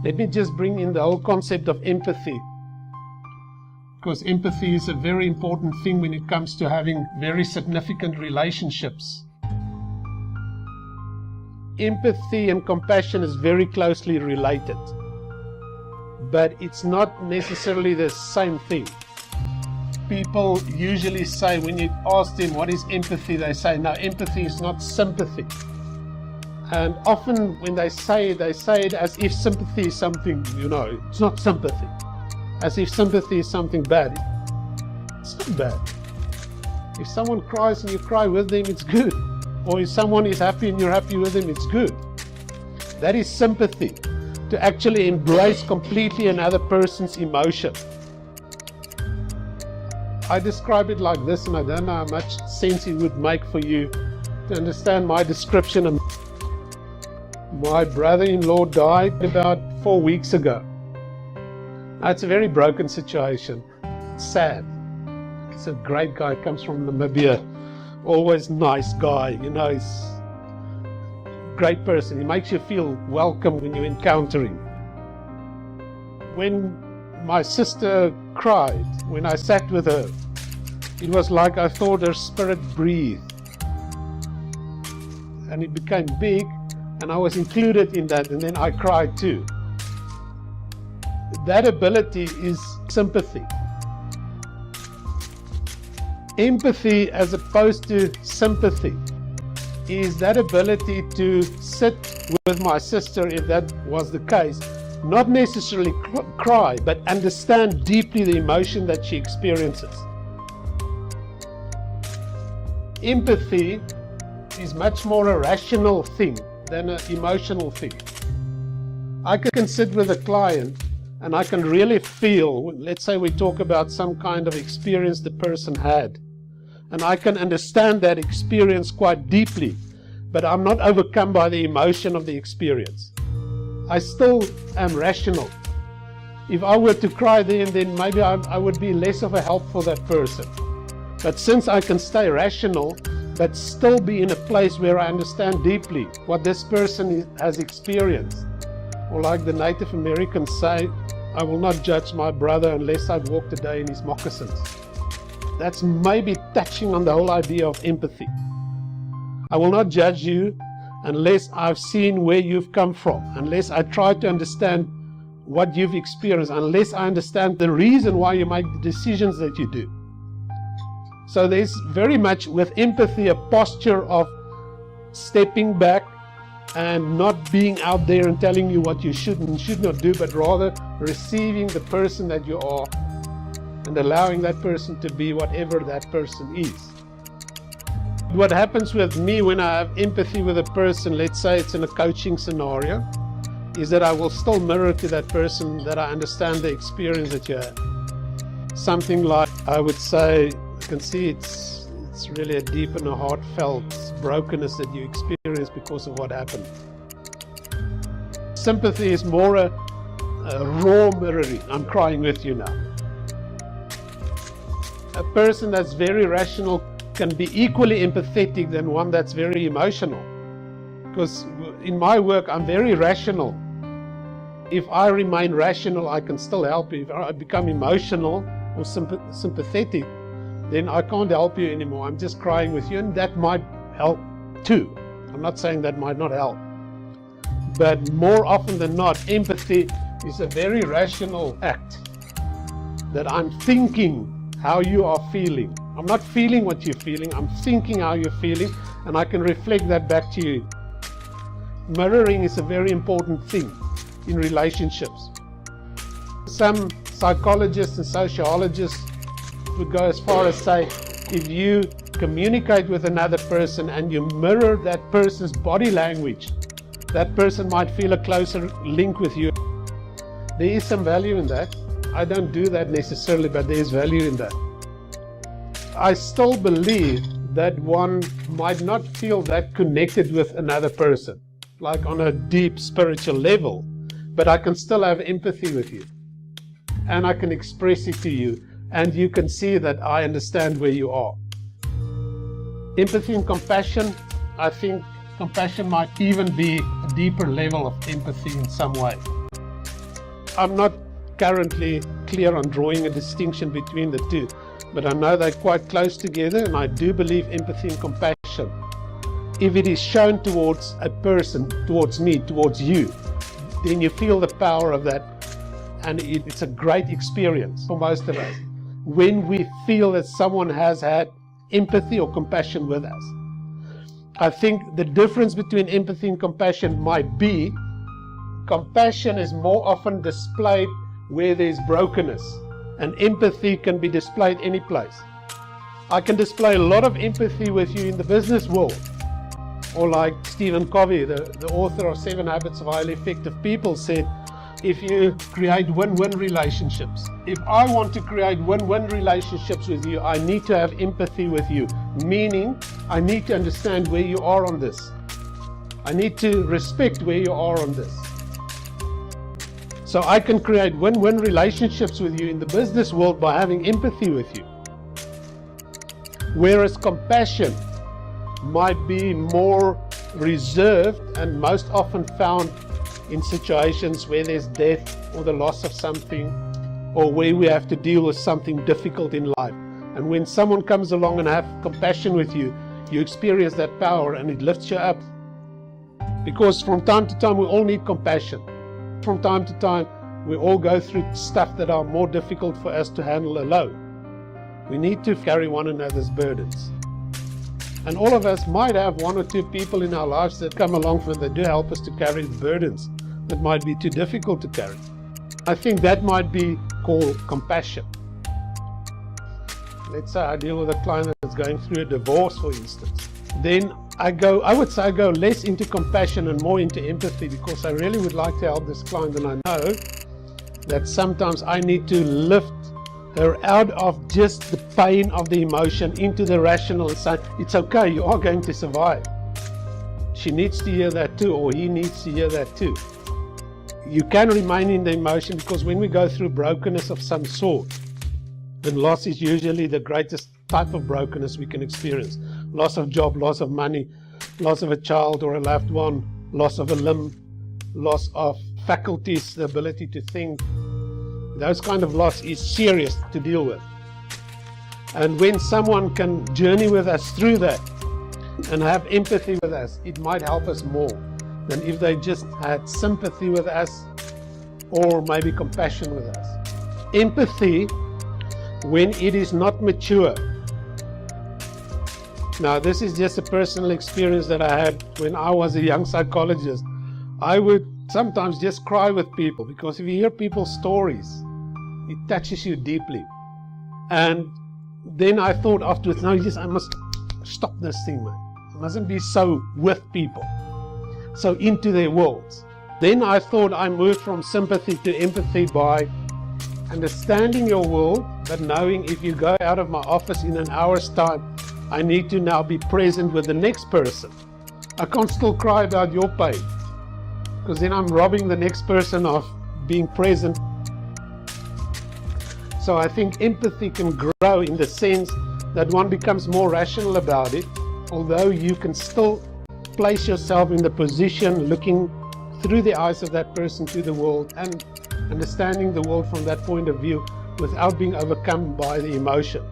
Let me just bring in the whole concept of empathy, because empathy is a very important thing when it comes to having very significant relationships. Empathy and compassion is very closely related, but it's not necessarily the same thing. People usually say, when you ask them what is empathy, they say, no, empathy is not sympathy. And often when they say it as if sympathy is something, it's not sympathy. As if sympathy is something bad. It's not bad. If someone cries and you cry with them, it's good. Or if someone is happy and you're happy with them, it's good. That is sympathy, to actually embrace completely another person's emotion. I describe it like this, and I don't know how much sense it would make for you to understand my description. My brother-in-law died about 4 weeks ago. It's a very broken situation. It's sad. He's a great guy, comes from Namibia. Always nice guy, he's a great person. He makes you feel welcome when you encounter him. When my sister cried, when I sat with her, it was like I thought her spirit breathed. And it became big, and I was included in that, and then I cried too. That ability is sympathy. Empathy, as opposed to sympathy, is that ability to sit with my sister, if that was the case, not necessarily cry, but understand deeply the emotion that she experiences. Empathy is much more a rational thing than an emotional thing. I can sit with a client and I can really feel, let's say we talk about some kind of experience the person had, and I can understand that experience quite deeply, but I'm not overcome by the emotion of the experience. I still am rational. If I were to cry then maybe I would be less of a help for that person. But since I can stay rational, but still be in a place where I understand deeply what this person has experienced, or like the Native Americans say, I will not judge my brother unless I've walked a day in his moccasins. That's maybe touching on the whole idea of empathy. I will not judge you unless I've seen where you've come from, unless I try to understand what you've experienced, unless I understand the reason why you make the decisions that you do. So there's very much with empathy a posture of stepping back and not being out there and telling you what you should and should not do, but rather receiving the person that you are and allowing that person to be whatever that person is. What happens with me when I have empathy with a person, let's say it's in a coaching scenario, is that I will still mirror to that person that I understand the experience that you had. Something like, I would say, you can see it's really a deep and a heartfelt brokenness that you experience because of what happened. Sympathy is more a raw mirroring. I'm crying with you now. A person that's very rational can be equally empathetic than one that's very emotional. Because in my work, I'm very rational. If I remain rational, I can still help you. If I become emotional or sympathetic, then I can't help you anymore. I'm just crying with you, and that might help too. I'm not saying that might not help. But more often than not, empathy is a very rational act. That I'm thinking how you are feeling. I'm not feeling what you're feeling, I'm thinking how you're feeling, and I can reflect that back to you. Mirroring is a very important thing in relationships. Some psychologists and sociologists would go as far as say, if you communicate with another person and you mirror that person's body language, that person might feel a closer link with you. There is some value in that. I don't do that necessarily, but there is value in that. I still believe that one might not feel that connected with another person, like on a deep spiritual level, but I can still have empathy with you. And I can express it to you, and you can see that I understand where you are. Empathy and compassion, I think compassion might even be a deeper level of empathy in some way. I'm not currently clear on drawing a distinction between the two, but I know they're quite close together, and I do believe empathy and compassion, if it is shown towards a person, towards me, towards you, then you feel the power of that, and it's a great experience for most of us when we feel that someone has had empathy or compassion with us. I think the difference between empathy and compassion might be compassion is more often displayed where there's brokenness, and empathy can be displayed any place. I can display a lot of empathy with you in the business world, or like Stephen Covey, the author of 7 Habits of Highly Effective People, said, if you create win-win relationships. If I want to create win-win relationships with you, I need to have empathy with you, meaning I need to understand where you are on this. I need to respect where you are on this. So I can create win-win relationships with you in the business world by having empathy with you. Whereas compassion might be more reserved and most often found in situations where there's death or the loss of something, or where we have to deal with something difficult in life. And when someone comes along and have compassion with you, you experience that power and it lifts you up. Because from time to time we all need compassion. From time to time we all go through stuff that are more difficult for us to handle alone. We need to carry one another's burdens. And all of us might have 1 or 2 people in our lives that come along that do help us to carry the burdens that might be too difficult to carry. I think that might be called compassion. Let's say I deal with a client that's going through a divorce, for instance. Then I would say I go less into compassion and more into empathy, because I really would like to help this client, and I know that sometimes I need to lift her out of just the pain of the emotion into the rational and say, it's okay, you are going to survive. She needs to hear that too, or he needs to hear that too. You can remain in the emotion, because when we go through brokenness of some sort, and loss is usually the greatest type of brokenness we can experience. Loss of job, loss of money, loss of a child or a loved one, loss of a limb, loss of faculties, the ability to think. Those kind of loss is serious to deal with. And when someone can journey with us through that and have empathy with us, it might help us more than if they just had sympathy with us or maybe compassion with us. Empathy, when it is not mature. Now, this is just a personal experience that I had when I was a young psychologist. I would sometimes just cry with people, because if you hear people's stories, it touches you deeply. And then I thought afterwards, no, I must stop this thing, man. I mustn't be so with people, so into their worlds. Then I thought I moved from sympathy to empathy by understanding your world, but knowing if you go out of my office in an hour's time, I need to now be present with the next person. I can't still cry about your pain, because then I'm robbing the next person of being present. So I think empathy can grow in the sense that one becomes more rational about it, although you can still place yourself in the position looking through the eyes of that person to the world and understanding the world from that point of view without being overcome by the emotion.